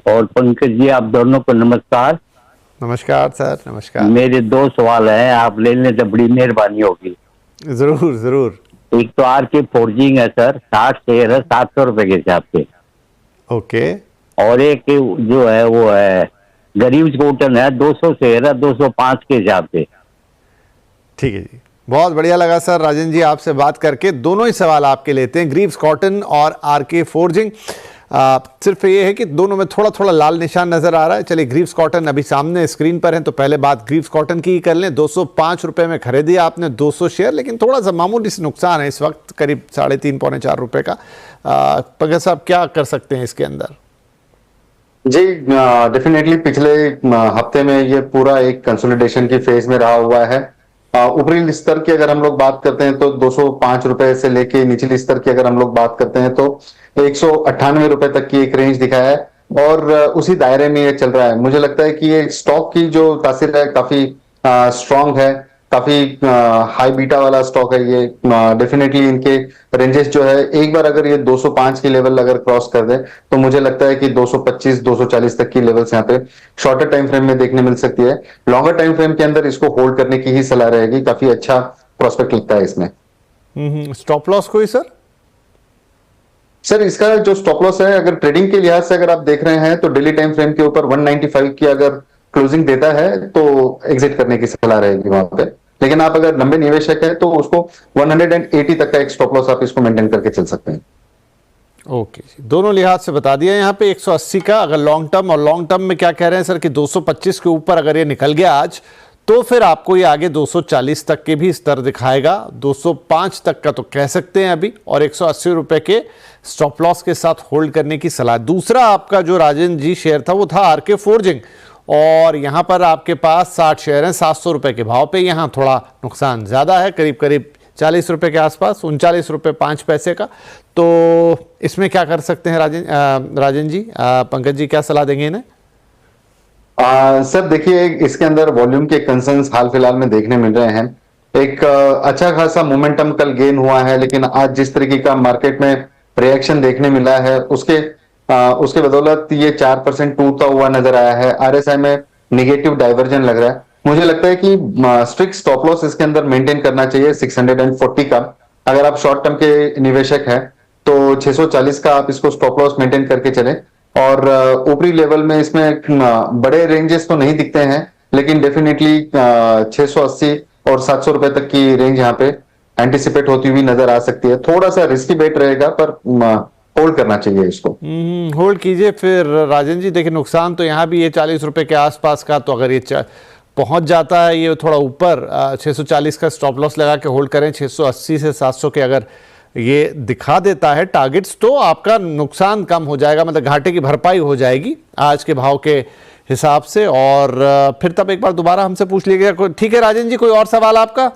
और पंकज जी, आप दोनों को नमस्कार। नमस्कार सर, नमस्कार। मेरे दो सवाल हैं, आप ले लें तो बड़ी मेहरबानी होगी। जरूर जरूर। एक तो आर के फोर्जिंग है सर, 60 शेयर है, 700 रुपए के हिसाब से। ओके। और एक जो है वो है गरीब स्कूटन है, 200 शेयर है, 205 के हिसाब से। ठीक है जी, बहुत बढ़िया लगा सर राजन जी आपसे बात करके। दोनों ही सवाल आपके लेते हैं, ग्रीव्स कॉटन और आरके फोर्जिंग। सिर्फ ये है कि दोनों में थोड़ा थोड़ा लाल निशान नजर आ रहा है। चलिए, ग्रीव्स कॉटन अभी सामने स्क्रीन पर है, तो पहले बात ग्रीव्स कॉटन की ही कर लें। 205 रुपए में खरीदी आपने 200 शेयर, लेकिन थोड़ा सा मामूली से नुकसान है इस वक्त, करीब 3.5 पौने 4 रुपए का। पंकज साहब, क्या कर सकते हैं इसके अंदर? जी, डेफिनेटली पिछले हफ्ते में ये पूरा एक कंसोलिडेशन की फेज में रहा हुआ है। ऊपरी स्तर की अगर हम लोग बात करते हैं तो 205 रुपए से लेके निचली स्तर की अगर हम लोग बात करते हैं तो 198 रुपए तक की एक रेंज दिखाया है, और उसी दायरे में ये चल रहा है। मुझे लगता है कि ये स्टॉक की जो तासीर है काफी स्ट्रांग है, काफी हाई बीटा वाला स्टॉक है ये। डेफिनेटली इनके रेंजेस जो है, एक बार अगर ये 205 की लेवल अगर क्रॉस कर दे तो मुझे लगता है कि 225 240 तक की लेवल्स यहाँ पे शॉर्टर टाइम फ्रेम में देखने मिल सकती है। लॉन्गर टाइम फ्रेम के अंदर इसको होल्ड करने की ही सलाह रहेगी, काफी अच्छा प्रोस्पेक्ट लगता है इसमें। स्टॉप लॉस कोई सर इसका जो स्टॉप लॉस है, अगर ट्रेडिंग के लिहाज से अगर आप देख रहे हैं तो डेली टाइम फ्रेम के ऊपर 195 की अगर क्लोजिंग देता है तो एग्जिट करने की सलाह रहेगी वहां पे। लेकिन आप अगर लंबे निवेशक है तो उसको 180 तक का एक स्टॉप लॉस आप इसको मेंटेन करके चल सकते हैं। ओके जी, दोनों लिहाज से बता दिया यहाँ पे। 180 का अगर लॉन्ग टर्म, और लॉन्ग टर्म में क्या कह रहे हैं सर कि 225 के ऊपर अगर ये निकल गया आज, तो फिर आपको ये आगे 240 तक के भी स्तर दिखाएगा। 205 तक का तो कह सकते हैं अभी, और 180 रुपए के स्टॉप लॉस के साथ होल्ड करने की सलाह। दूसरा आपका जो राजन जी शेयर था वो था आरके फोर्जिंग, और यहां पर आपके पास 60 शेयर हैं 700 रुपए के भाव पे। यहां थोड़ा नुकसान ज्यादा है, करीब करीब 40 रुपए के आसपास, 39 रुपए 5 पैसे का। तो इसमें क्या कर सकते हैं राजन जी? पंकज जी क्या सलाह देंगे इन्हें? सर देखिए, इसके अंदर वॉल्यूम के कंसर्न्स हाल फिलहाल में देखने मिल रहे हैं। एक अच्छा खासा मोमेंटम कल गेन हुआ है, लेकिन आज जिस तरीके का मार्केट में रिएक्शन देखने मिला है उसके बदौलत ये 4% टूटता हुआ नजर आया है। आरएसआई में निगेटिव डाइवर्जन लग रहा है। मुझे लगता है कि स्ट्रिक्ट स्टॉप लॉस इसके अंदर मेंटेन करना चाहिए 640 का। अगर आप शॉर्ट टर्म के निवेशक हैं तो 640 का आप इसको स्टॉप लॉस मेंटेन करके चलें। और ऊपरी लेवल में इसमें बड़े रेंजेस तो नहीं दिखते हैं, लेकिन डेफिनेटली 680 और 700 रुपए तक की रेंज यहाँ पे एंटिसिपेट होती हुई नजर आ सकती है। थोड़ा सा रिस्की बेट रहेगा, पर होल्ड करना चाहिए इसको। होल्ड कीजिए फिर राजन जी। देखिए, नुकसान तो यहाँ भी ये 40 रुपए के आसपास का, तो अगर ये पहुंच जाता है ये थोड़ा ऊपर, 640 का स्टॉप लॉस लगा के होल्ड करें। 680 से 700 के अगर ये दिखा देता है टारगेट्स, तो आपका नुकसान कम हो जाएगा, मतलब घाटे की भरपाई हो जाएगी आज के भाव के हिसाब से। और फिर तब एक बार दोबारा हमसे पूछ लीजिएगा। ठीक है राजन जी, कोई और सवाल आपका?